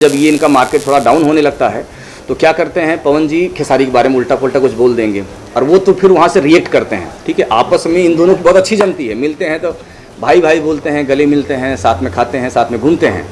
जब ये इनका मार्केट थोड़ा डाउन होने लगता है तो क्या करते हैं, पवन जी खेसारी के बारे में उल्टा पुल्टा कुछ बोल देंगे और वो तो फिर वहाँ से रिएक्ट करते हैं। ठीक है, आपस में इन दोनों की बहुत अच्छी जमती है, मिलते हैं तो भाई भाई बोलते हैं, गले मिलते हैं, साथ में खाते हैं, साथ में घूमते हैं।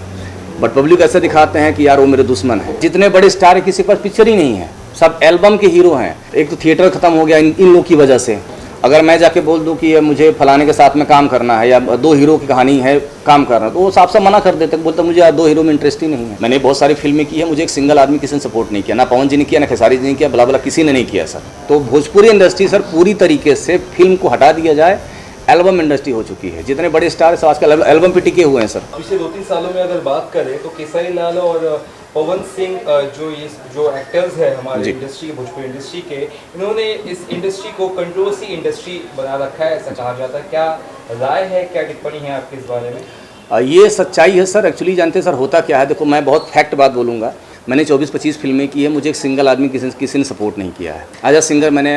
बट पब्लिक ऐसे दिखाते हैं कि यार वो मेरे दुश्मन है। जितने बड़े स्टार है किसी के पास पिक्चर ही नहीं है, सब एल्बम के हीरो हैं। एक तो थिएटर खत्म हो गया इन लोगों की वजह से। अगर मैं जाके बोल दूं कि मुझे फलाने के साथ में काम करना है या दो हीरो की कहानी है काम करना, तो वो साफ साफ मना कर देते, बोलते मुझे यार दो हीरो में इंटरेस्ट ही नहीं है। मैंने बहुत सारी फिल्में की है, मुझे एक सिंगल आदमी किसी ने सपोर्ट नहीं किया, ना पवन जी ने किया, ना खेसारी जी ने किया, भला भला किसी ने नहीं किया सर। तो भोजपुरी इंडस्ट्री सर पूरी तरीके से फिल्म को हटा दिया जाए, एल्बम इंडस्ट्री हो चुकी है। जितने बड़े स्टार हैं आजकल एल्बम पे टिके हुए हैं सर। पिछले 2-3 सालों में अगर बात करें तो केसरी लाल और पवन सिंह जो एक्टर्स हैं हमारे इंडस्ट्री, भोजपुरी इंडस्ट्री के, इन्होंने इस इंडस्ट्री को कंट्रोवर्सी इंडस्ट्री बना रखा है, ऐसा कहा जाता है। क्या राय है, क्या टिप्पणी है आपकी इस बारे में? ये सच्चाई है सर। एक्चुअली जानते हैं सर होता क्या है, देखो मैं बहुत फैक्ट बात बोलूँगा। मैंने 24-25 फिल्में की है, मुझे एक सिंगल आदमी किसी ने सपोर्ट नहीं किया है। एज अ सिंगर मैंने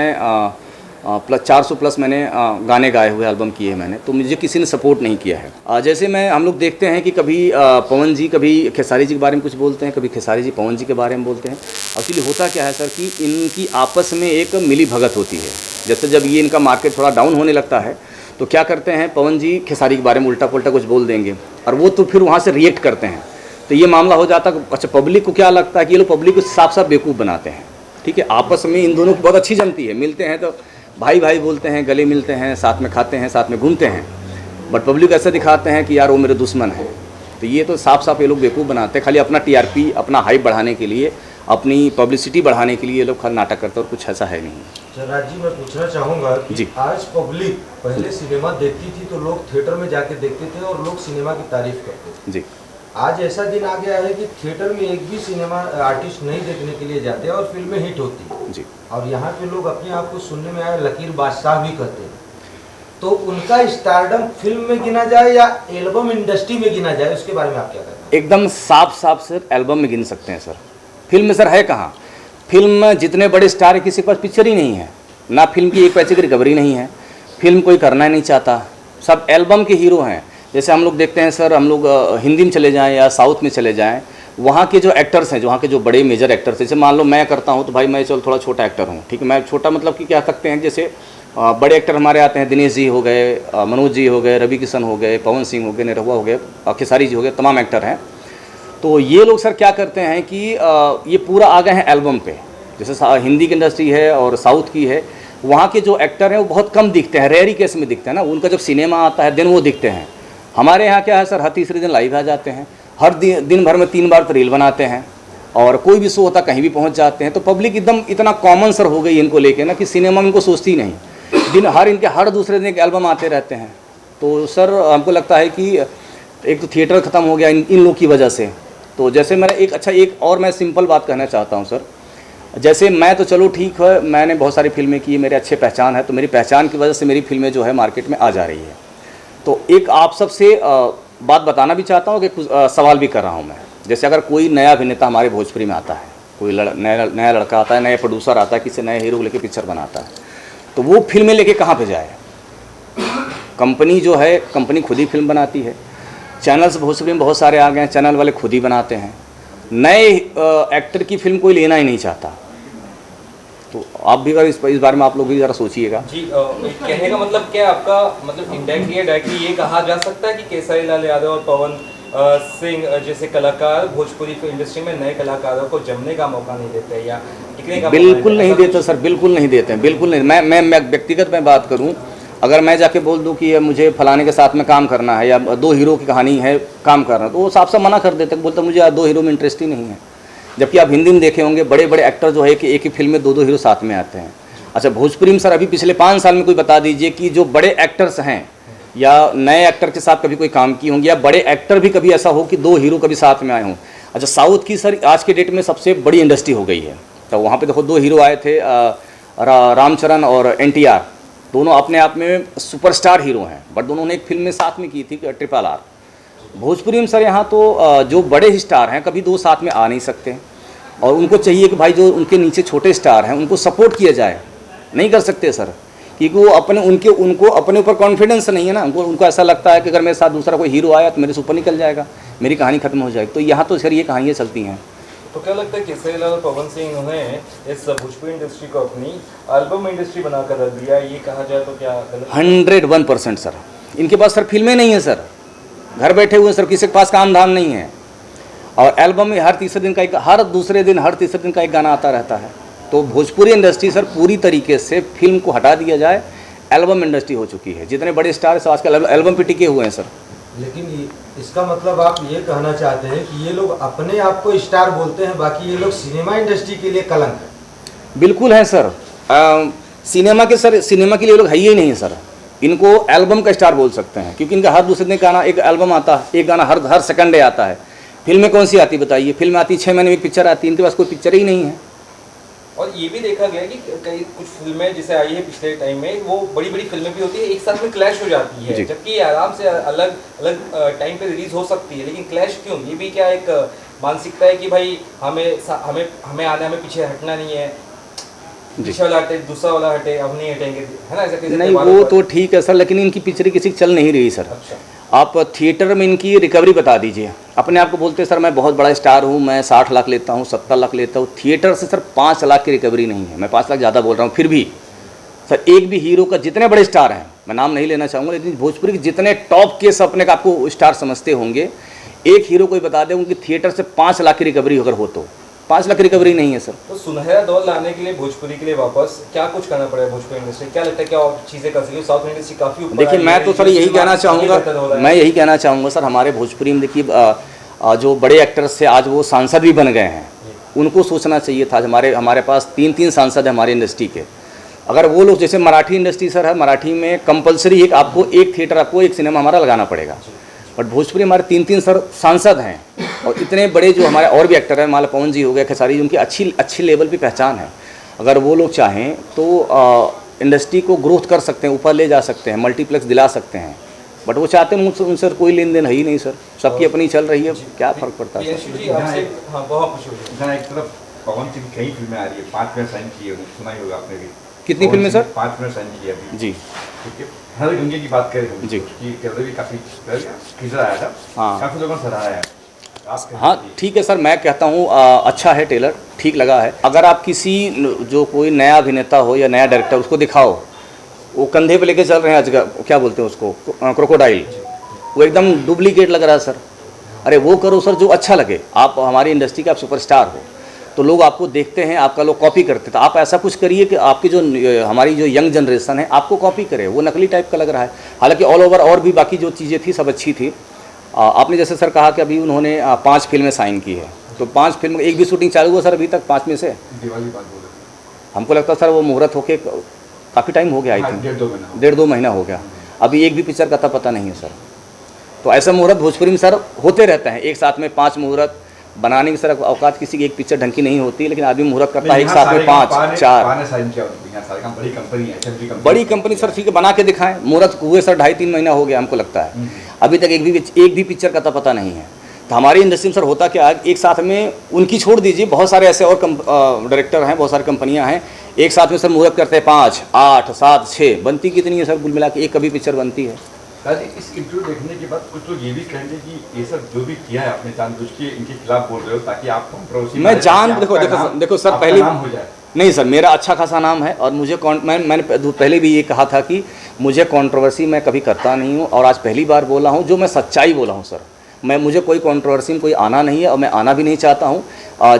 प्लस 400 प्लस मैंने गाने गाए हुए एल्बम किए हैं मैंने, तो मुझे किसी ने सपोर्ट नहीं किया है। जैसे हम लोग देखते हैं कि कभी पवन जी कभी खेसारी जी के बारे में कुछ बोलते हैं, कभी खेसारी जी पवन जी के बारे में बोलते हैं। एक्चुअली होता क्या है सर कि इनकी आपस में एक मिली भगत होती है। जैसे जब ये इनका मार्केट थोड़ा डाउन होने लगता है तो क्या करते हैं, पवन जी खेसारी के बारे में उल्टा पुल्टा कुछ बोल देंगे और वो तो फिर वहाँ से रिएक्ट करते हैं। तो ये मामला हो जाता है। अच्छा, पब्लिक को क्या लगता है कि ये लोग पब्लिक को साफ साफ बेवकूफ़ बनाते हैं। ठीक है, आपस में इन दोनों की बहुत अच्छी जमती है, मिलते हैं तो भाई भाई बोलते हैं, गले मिलते हैं, साथ में खाते हैं, साथ में घूमते हैं। बट पब्लिक ऐसे दिखाते हैं कि यार वो मेरे दुश्मन है। तो ये तो साफ साफ ये लोग बेवकूफ़ बनाते हैं, खाली अपना टीआरपी, अपना हाइप बढ़ाने के लिए, अपनी पब्लिसिटी बढ़ाने के लिए ये लोग खाली नाटक करते हैं और कुछ ऐसा है नहीं। राज जी, मैं पूछना चाहूँगा कि आज पब्लिक पहले सिनेमा देखती थी तो लोग थिएटर में जाके देखते थे और लोग सिनेमा की तारीफ करते थे। जी, आज ऐसा दिन आ गया है कि थिएटर में एक भी सिनेमा आर्टिस्ट नहीं देखने के लिए जाते हैं और फिल्में हिट होती हैं जी। और यहाँ के लोग अपने आप को सुनने में आए लकीर बादशाह भी करते हैं। तो उनका स्टारडम फिल्म में गिना जाए या एल्बम इंडस्ट्री में गिना जाए, उसके बारे में आप क्या कहते हैं? एकदम साफ साफ सर एल्बम में गिन सकते हैं सर। फिल्म में सर है कहाँ? फिल्म में जितने बड़े स्टार है किसी के पास पिक्चर ही नहीं है, ना फिल्म की एक पैसे की रिकवरी नहीं है, फिल्म कोई करना ही नहीं चाहता, सब एल्बम के हीरो हैं। जैसे हम लोग देखते हैं सर, हम लोग हिंदी में चले जाएं या साउथ में चले जाएं, वहाँ के जो एक्टर्स हैं, वहाँ के जो बड़े मेजर एक्टर्स हैं, जैसे मान लो मैं करता हूँ तो भाई मैं चलो थोड़ा छोटा एक्टर हूँ। ठीक है, मैं छोटा मतलब कि क्या सकते हैं, जैसे बड़े एक्टर हमारे आते हैं, दिनेश जी हो गए, मनोज जी हो गए, रवि किशन हो गए, पवन सिंह हो गए, निरहुआ हो गए, खेसारी जी हो गए, तमाम एक्टर हैं। तो ये लोग सर क्या करते हैं कि ये पूरा आ गए हैं एल्बम पे। जैसे हिंदी की इंडस्ट्री है और साउथ की है, वहाँ के जो एक्टर हैं वो बहुत कम दिखते हैं, रेयरी केस में दिखते हैं ना। उनका जब सिनेमा आता है दिन वो दिखते हैं। हमारे यहाँ क्या है सर, हर तीसरे दिन लाइव आ जाते हैं, हर दिन भर में 3 बार तो रील बनाते हैं और कोई भी शो होता कहीं भी पहुँच जाते हैं। तो पब्लिक एकदम इतना कॉमन सर हो गई इनको लेके ना कि सिनेमा में इनको सोचती नहीं। इनके हर दूसरे दिन एक एल्बम आते रहते हैं। तो सर हमको लगता है कि एक तो थिएटर ख़त्म हो गया इन लोगों की वजह से। तो जैसे मेरा एक और मैं सिंपल बात कहना चाहता हूँ सर। जैसे मैं तो चलो ठीक है, मैंने बहुत सारी फिल्में की, मेरे अच्छे पहचान है, तो मेरी पहचान की वजह से मेरी फिल्में जो है मार्केट में आ जा रही है। तो एक आप सबसे बात बताना भी चाहता हूँ कि कुछ सवाल भी कर रहा हूँ मैं। जैसे अगर कोई नया अभिनेता हमारे भोजपुरी में आता है, कोई नया लड़का आता है, नया प्रोड्यूसर आता है, किसी नए हीरो को लेके पिक्चर बनाता है, तो वो फिल्में लेके कहाँ पे जाए? कंपनी जो है, कंपनी खुद ही फिल्म बनाती है। चैनल्स भोजपुरी में बहुत सारे आ गए हैं, चैनल वाले खुद ही बनाते हैं। नए एक्टर की फिल्म कोई लेना ही नहीं चाहता। तो आप भी अगर इस बारे में आप लोग भी ज़रा सोचिएगा जी। कहने का मतलब क्या आपका मतलब डायरेक्टली ये कहा जा सकता है कि केसरी लाल यादव और पवन सिंह जैसे कलाकार भोजपुरी इंडस्ट्री में नए कलाकारों को जमने का मौका नहीं देते या टिकने का? बिल्कुल नहीं देते सर, बिल्कुल नहीं देते हैं, बिल्कुल नहीं। मैं व्यक्तिगत में बात करूं, अगर मैं जाके बोल दूं कि मुझे फलाने के साथ में काम करना है या दो हीरो की कहानी है काम करना, तो वो साफ साफ मना कर देते हैं, बोलते मुझे यार दो हीरो में इंटरेस्ट ही नहीं है। जबकि आप हिंदी में देखे होंगे बड़े बड़े एक्टर जो है कि एक ही फिल्म में दो हीरो साथ में आते हैं। अच्छा, भोजपुरी में सर अभी पिछले 5 साल में कोई बता दीजिए कि जो बड़े एक्टर्स हैं या नए एक्टर के साथ कभी कोई काम की होंगी, या बड़े एक्टर भी कभी ऐसा हो कि 2 हीरो कभी साथ में आए हों। अच्छा, साउथ की सर आज के डेट में सबसे बड़ी इंडस्ट्री हो गई है। तो वहाँ पे देखो 2 हीरो आए थे, रामचरण और NTR, दोनों अपने आप में सुपरस्टार हीरो हैं, बट दोनों ने एक फिल्म में साथ में की थी, RRR। भोजपुरी में सर यहाँ तो जो बड़े स्टार हैं कभी 2 साथ में आ नहीं सकते, और उनको चाहिए कि भाई जो उनके नीचे छोटे स्टार हैं उनको सपोर्ट किया जाए। नहीं कर सकते सर, क्योंकि वो उनको अपने ऊपर कॉन्फिडेंस नहीं है ना। उनको ऐसा लगता है कि अगर मेरे साथ दूसरा कोई हीरो आया तो मेरे से ऊपर निकल जाएगा। मेरी कहानी खत्म हो जाएगी। तो यहाँ तो सर ये कहानियाँ चलती हैं। तो क्या लगता है केसरी लाल और पवन सिंह उन्होंने इस भोजपुरी इंडस्ट्री को अपनी एल्बम इंडस्ट्री बनाकर रख दिया, ये कहा जाए तो क्या गलत? 101% सर। इनके पास सर फिल्में नहीं है सर, घर बैठे हुए सर, किसी के पास काम धाम नहीं है, और एल्बम में हर तीसरे दिन का एक, हर दूसरे दिन हर तीसरे दिन का एक गाना आता रहता है। तो भोजपुरी इंडस्ट्री सर पूरी तरीके से फिल्म को हटा दिया जाए, एल्बम इंडस्ट्री हो चुकी है। जितने बड़े स्टार हैं आजकल एल्बम पे टिके हुए हैं सर। लेकिन इसका मतलब आप ये कहना चाहते हैं कि ये लोग अपने आप को स्टार बोलते हैं, बाकी ये लोग सिनेमा इंडस्ट्री के लिए कलंक है? बिल्कुल है सर। सिनेमा के लिए लोग है ही नहीं सर। इनको एल्बम का स्टार बोल सकते हैं, क्योंकि इनका हर दूसरे दिन गाना एक एल्बम आता है, एक गाना हर सेकंड डे आता है। फिल्में कौन सी आती बताइए? फिल्म आती 6 महीने में एक पिक्चर आती है, इनके पास कोई पिक्चर ही नहीं है। और ये भी देखा गया कि कई कुछ फिल्में जैसे आई है पिछले टाइम में, वो बड़ी बड़ी फिल्में भी होती है, एक साथ में क्लैश हो जाती है, जबकि आराम से अलग अलग टाइम पे रिलीज हो सकती है, लेकिन क्लैश क्यों? ये भी क्या एक मानसिकता है कि भाई हमें आने हमें पीछे हटना नहीं है, पीछे वाला हटे दूसरा वाला हटे, अब नहीं हटेंगे, है ना? ऐसा नहीं, वो तो ठीक है सर, लेकिन इनकी पिक्चर किसी की चल नहीं रही सर। अच्छा। आप थिएटर में इनकी रिकवरी बता दीजिए। अपने आप को बोलते हैं सर मैं बहुत बड़ा स्टार हूँ, मैं 60 लाख लेता हूँ, 70 लाख लेता हूँ। थिएटर से सर 5 लाख की रिकवरी नहीं है। मैं 5 लाख ज़्यादा बोल रहा हूँ, फिर भी सर एक भी हीरो का, जितने बड़े स्टार हैं, मैं नाम नहीं लेना चाहूँगा, लेकिन भोजपुरी के जितने टॉप के अपने का आपको स्टार समझते होंगे, एक हीरो कोई बता दें उनकी थिएटर से 5 लाख की रिकवरी अगर हो तो 5 लाख रिकवरी नहीं है सर। तो सुनहरा दौर लाने के लिए भोजपुरी के लिए वापस क्या कुछ करना पड़ेगा भोजपुरी इंडस्ट्री? क्या लगता है क्या और चीज़ें कर सकती? साउथ इंडस्ट्री काफ़ी ऊपर। देखिए मैं तो सर यही कहना चाहूँगा, सर हमारे भोजपुरी में देखिए जो बड़े एक्टर्स से आज वो सांसद भी बन गए हैं, उनको सोचना चाहिए था। हमारे पास 3 सांसद हैं हमारी इंडस्ट्री के। अगर वो लोग, जैसे मराठी इंडस्ट्री सर है, मराठी में कंपलसरी आपको एक थिएटर, आपको एक सिनेमा हमारा लगाना पड़ेगा, बट भोजपुरी हमारे 3 सर सांसद हैं, और इतने बड़े जो हमारे और भी एक्टर हैं, माला पवन जी हो गए, खेसारी जी, उनकी अच्छी लेवल पे पहचान है। अगर वो लोग चाहें तो इंडस्ट्री को ग्रोथ कर सकते हैं, ऊपर ले जा सकते हैं, मल्टीप्लेक्स दिला सकते हैं, बट वो चाहते हैं मुझसे, उनसे कोई लेन देन है ही नहीं सर। सबकी अपनी चल रही है, क्या फ़र्क पड़ता है सर? एक तरफ पवन सिंह कई फिल्में आ रही है, 5 में साइन की है, सुना ही होगा आपने भी। कितनी फिल्में सर? 5 में साइन की है अभी जी। ठीक है, हर दुनिया की बात करें जी, कि कैमरे भी काफ़ी खिंच आया था। हाँ, काफ़ी लोगों ने सराहा है। हाँ ठीक है सर, मैं कहता हूँ अच्छा है, टेलर ठीक लगा है। अगर आप किसी जो कोई नया अभिनेता हो या नया डायरेक्टर, उसको दिखाओ, वो कंधे पे लेके चल रहे हैं अजगर, क्या बोलते हैं उसको, क्रोकोडाइल, वो एकदम डुप्लीकेट लग रहा है सर। अरे वो करो सर जो अच्छा लगे। आप हमारी इंडस्ट्री के आप सुपरस्टार हो, तो लोग आपको देखते हैं, आपका लोग कॉपी करते हैं। तो आप ऐसा कुछ करिए कि आपकी जो हमारी जो यंग जनरेशन है आपको कॉपी करे। वो नकली टाइप का लग रहा है। हालांकि ऑल ओवर और भी बाकी जो चीज़ें थी सब अच्छी थी। आपने जैसे सर कहा कि अभी उन्होंने 5 फिल्में साइन की है, तो 5 फिल्म एक भी शूटिंग चालू हुआ सर अभी तक 5 में से? दिवाली बात बोल रहे हमको लगता है सर वो मुहूर्त होके काफ़ी टाइम हो गया, आई थिंक 1.5-2 महीना हो गया। अभी एक भी पिक्चर का पता नहीं है सर। तो ऐसा मुहूर्त भोजपुरी में सर होते रहते हैं, एक साथ में 5 मुहूर्त बनाने की सर औकात किसी की एक पिक्चर ढंग की नहीं होती, लेकिन आदमी मुहूर्त करता है एक साथ में 5-4। बड़ी कंपनी सर ठीक है, बना के दिखाएं। मुहूर्त हुए सर 2.5-3 महीना हो गया हमको लगता है, अभी तक एक भी पिक्चर का पता नहीं है। तो हमारी इंडस्ट्री में सर होता क्या है, एक साथ में उनकी छोड़ दीजिए, बहुत सारे ऐसे और डायरेक्टर हैं, बहुत सारी कंपनियां हैं, एक साथ में सर मुहूर्त करते हैं 5, 8, 7, 6। बनती कितनी है सर कुल मिला के? एक कभी पिक्चर बनती है। इस इंटरव्यू देखने के बाद कुछ लोग ये भी कहेंगे कि ये सब जो भी किया है आपने जानबूझ के इनके खिलाफ बोल रहे हो ताकि आप कंट्रोवर्सी मैं जान देखो सर, पहले नहीं सर, मेरा अच्छा खासा नाम है, और मुझे मैंने पहले भी ये कहा था कि मुझे कंट्रोवर्सी मैं कभी करता नहीं हूँ, और आज पहली बार बोला हूँ जो मैं सच्चाई बोला हूँ सर। मुझे कोई कंट्रोवर्सी में कोई आना नहीं है, और मैं आना भी नहीं चाहता हूँ।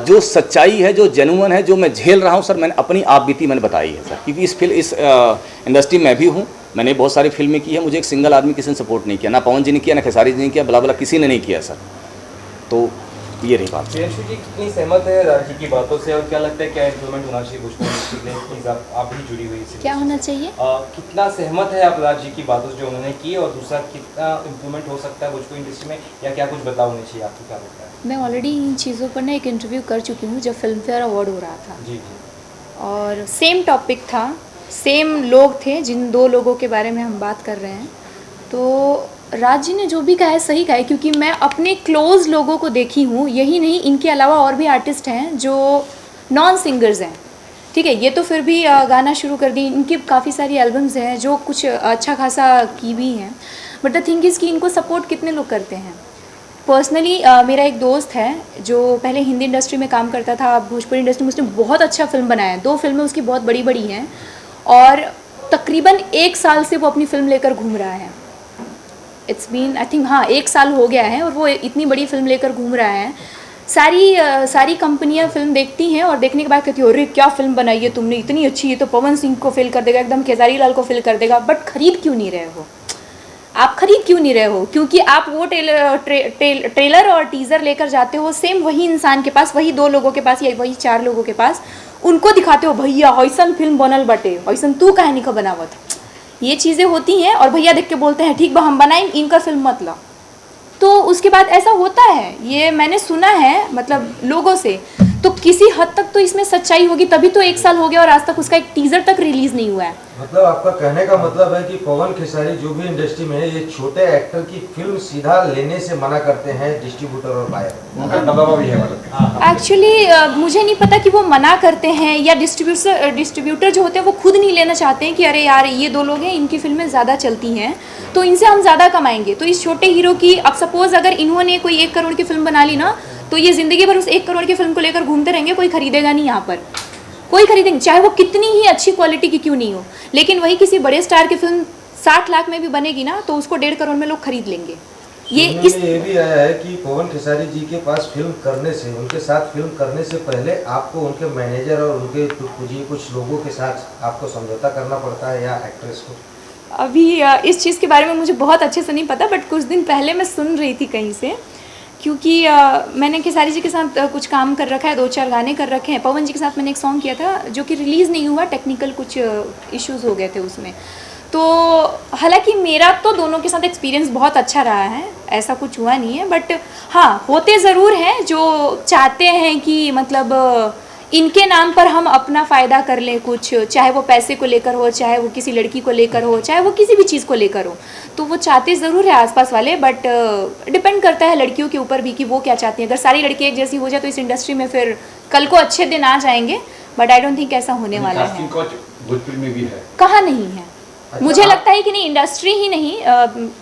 जो सच्चाई है, जो जेन्युइन है, जो मैं झेल रहा हूँ सर, मैंने अपनी आप बीती मैंने बताई है सर। क्योंकि इस इंडस्ट्री में भी हूँ, मैंने बहुत सारी फिल्में की है, मुझे एक सिंगल आदमी किसी ने सपोर्ट नहीं किया, ना पवन जी ने किया, ना खेसारी जी ने किया, बला किसी ने नहीं किया सर। तो ये रही बात। प्रियांशु जी कितनी सहमत है राजी की बातों से, और क्या लगता है क्या इम्प्रूवमेंट होना चाहिए भोजपुरी इंडस्ट्री के लिए? प्लीज आप भी जुड़ी हुई है, क्या होना चाहिए? कितना सहमत है आप राजी की बातों से जो उन्होंने की, और दूसरा कितना इम्प्रूवमेंट हो सकता है भोजपुरी इंडस्ट्री में, या क्या कुछ बदलाव होने चाहिए? आपको क्या लगता है? मैं ऑलरेडी इन चीज़ों पर ना एक इंटरव्यू कर चुकी हूँ जब फिल्म फेयर अवार्ड हो रहा था। जी। और सेम टॉपिक था, सेम लोग थे, जिन 2 लोगों के बारे में हम बात कर रहे हैं। तो राज जी ने जो भी कहा है सही कहा है, क्योंकि मैं अपने क्लोज लोगों को देखी हूँ। यही नहीं, इनके अलावा और भी आर्टिस्ट हैं जो नॉन सिंगर्स हैं, ठीक है, ये तो फिर भी गाना शुरू कर दी। इनकी काफ़ी सारी एल्बम्स हैं जो कुछ अच्छा खासा की भी हैं, बट द थिंग इज़ कि इनको सपोर्ट कितने लोग करते हैं। पर्सनली मेरा एक दोस्त है जो पहले हिंदी इंडस्ट्री में काम करता था, अब भोजपुरी इंडस्ट्री में उसने बहुत अच्छा फिल्म बनाया है। 2 फिल्में उसकी बहुत बड़ी बड़ी हैं और तकरीबन 1 साल से वो अपनी फिल्म लेकर घूम रहा है। इट्स बीन आई थिंक 1 साल हो गया है और वो इतनी बड़ी फिल्म लेकर घूम रहा है। सारी कंपनियां फिल्म देखती हैं और देखने के बाद कहती है अरे क्या फिल्म बनाई है तुमने, इतनी अच्छी, ये तो पवन सिंह को फिल कर देगा, एकदम खेसारी लाल को फिल कर देगा। बट खरीद क्यों नहीं रहे हो आप? खरीद क्यों नहीं रहे हो? क्योंकि आप वो ट्रेलर और टीज़र लेकर जाते हो सेम वही इंसान के पास, वही 2 लोगों के पास या वही 4 लोगों के पास, उनको दिखाते हो भैया ऐसन फिल्म बनल बटे, ऐसन तू कहानी का बनावत। ये चीज़ें होती हैं और भैया देख के बोलते हैं ठीक बा हम बनाएं, इनका फिल्म मत ला। तो उसके बाद ऐसा होता है, ये मैंने सुना है मतलब लोगों से। तो किसी हद तक तो इसमें सच्चाई होगी, तभी तो 1 साल हो गया और आज तक उसका एक टीज़र तक रिलीज़ नहीं हुआ है। मतलब आपका कहने का मतलब है कि पवन खेसारी जो भी इंडस्ट्री में है, ये छोटे एक्टर की फिल्म सीधा लेने से मना करते हैं डिस्ट्रीब्यूटर और बायर। उनका दबाव भी है मतलब। एक्चुअली मुझे नहीं पता कि वो मना करते हैं या डिस्ट्रीब्यूटर जो होते हैं वो खुद नहीं लेना चाहते हैं कि अरे यार ये 2 लोग हैं, इनकी फिल्में ज़्यादा चलती हैं तो इनसे हम ज़्यादा कमाएंगे। तो इस छोटे हीरो की, अब सपोज़ अगर इन्होंने कोई 1 करोड़ की फिल्म बना ली ना, तो ये ज़िंदगी भर उस 1 करोड़ की फिल्म को लेकर घूमते रहेंगे, कोई खरीदेगा नहीं। यहाँ पर कोई खरीदेंगे, चाहे वो कितनी ही अच्छी क्वालिटी की क्यों नहीं हो। लेकिन वही किसी बड़े स्टार की फिल्म 60 लाख में भी बनेगी ना, तो उसको 1.5 करोड़ में लोग खरीद लेंगे। ये भी आया है कि पवन खेसारी जी के पास फिल्म करने से, उनके साथ फिल्म करने से पहले आपको उनके मैनेजर और उनके कुछ लोगों के साथ आपको समझौता करना पड़ता है या एक्ट्रेस को? अभी इस चीज़ के बारे में मुझे बहुत अच्छे से नहीं पता, बट कुछ दिन पहले मैं सुन रही थी कहीं से, क्योंकि मैंने खेसारी जी के साथ कुछ काम कर रखा है, 2-4 गाने कर रखे हैं। पवन जी के साथ मैंने एक सॉन्ग किया था जो कि रिलीज़ नहीं हुआ, टेक्निकल कुछ इश्यूज़ हो गए थे उसमें। तो हालांकि मेरा तो दोनों के साथ एक्सपीरियंस बहुत अच्छा रहा है, ऐसा कुछ हुआ नहीं है। बट हाँ, होते ज़रूर हैं जो चाहते हैं कि मतलब इनके नाम पर हम अपना फ़ायदा कर लें कुछ, चाहे वो पैसे को लेकर हो, चाहे वो किसी लड़की को लेकर हो, चाहे वो किसी भी चीज़ को लेकर हो। तो वो चाहते ज़रूर है आसपास वाले, बट डिपेंड करता है लड़कियों के ऊपर भी कि वो क्या चाहती हैं। अगर सारी लड़की एक जैसी हो जाए तो इस इंडस्ट्री में फिर कल को अच्छे दिन आ जाएंगे, बट आई डोंट थिंक ऐसा होने वाला है। भोजपुरी में भी है, कहाँ नहीं है? मुझे लगता है कि नहीं, इंडस्ट्री ही नहीं,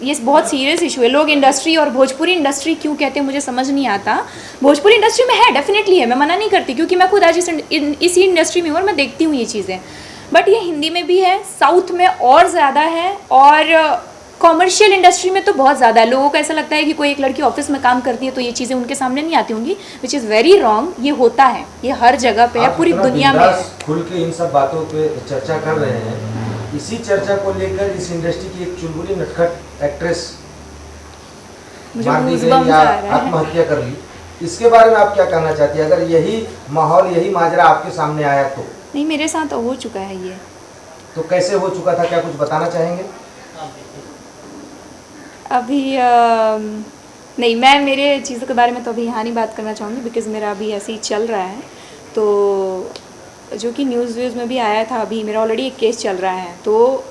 ये बहुत सीरियस इशू है। लोग इंडस्ट्री और भोजपुरी इंडस्ट्री क्यों कहते हैं मुझे समझ नहीं आता। भोजपुरी इंडस्ट्री में है, डेफिनेटली है, मैं मना नहीं करती, क्योंकि मैं खुद आज इसी इंडस्ट्री में हूँ और मैं देखती हूँ ये चीज़ें। बट ये हिंदी में भी है, साउथ में और ज़्यादा है, और कॉमर्शियल इंडस्ट्री में तो बहुत ज़्यादा है। लोगों को ऐसा लगता है कि कोई एक लड़की ऑफिस में काम करती है तो ये चीज़ें उनके सामने नहीं आती होंगी, विच इज़ वेरी रॉन्ग। ये होता है, ये हर जगह पे है, पूरी दुनिया में है। खुल के इन सब बातों पे चर्चा कर रहे हैं, इसी चर्चा को लेकर इस इंडस्ट्री की एक चुलबुली नटखट एक्ट्रेस मार दी गई या आत्महत्या कर ली, इसके बारे में आप क्या कहना चाहती है? अगर यही माहौल, यही माजरा आपके सामने आया तो? नहीं, मेरे साथ हो चुका है ये। तो कैसे हो चुका था, क्या कुछ बताना चाहेंगे? अभी नहीं, मैं मेरे चीज़ों के बारे में तो अभी यहाँ नहीं बात करना चाहूँगी, बिकॉज़ मेरा अभी ऐसे ही चल रहा है। तो जो कि न्यूज़ में भी आया था, अभी मेरा ऑलरेडी एक केस चल रहा है। तो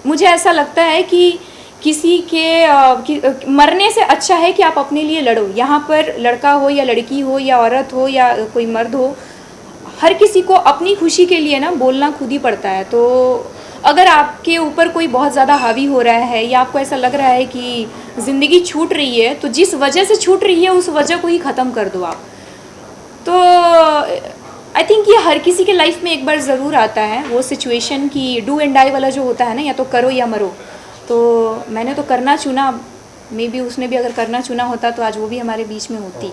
मुझे ऐसा लगता है कि किसी के मरने से अच्छा है कि आप अपने लिए लड़ो। यहाँ पर लड़का हो या लड़की हो या औरत हो या कोई मर्द हो, हर किसी को अपनी खुशी के लिए ना बोलना खुद ही पड़ता है। तो अगर आपके ऊपर कोई बहुत ज़्यादा हावी हो रहा है या आपको ऐसा लग रहा है कि ज़िंदगी छूट रही है, तो जिस वजह से छूट रही है उस वजह को ही ख़त्म कर दो आप। तो आई थिंक ये हर किसी के लाइफ में एक बार ज़रूर आता है वो सिचुएशन कि डू एंड डाई वाला जो होता है ना, या तो करो या मरो। तो मैंने तो करना चुना, मे बी उसने भी अगर करना चुना होता तो आज वो भी हमारे बीच में होती।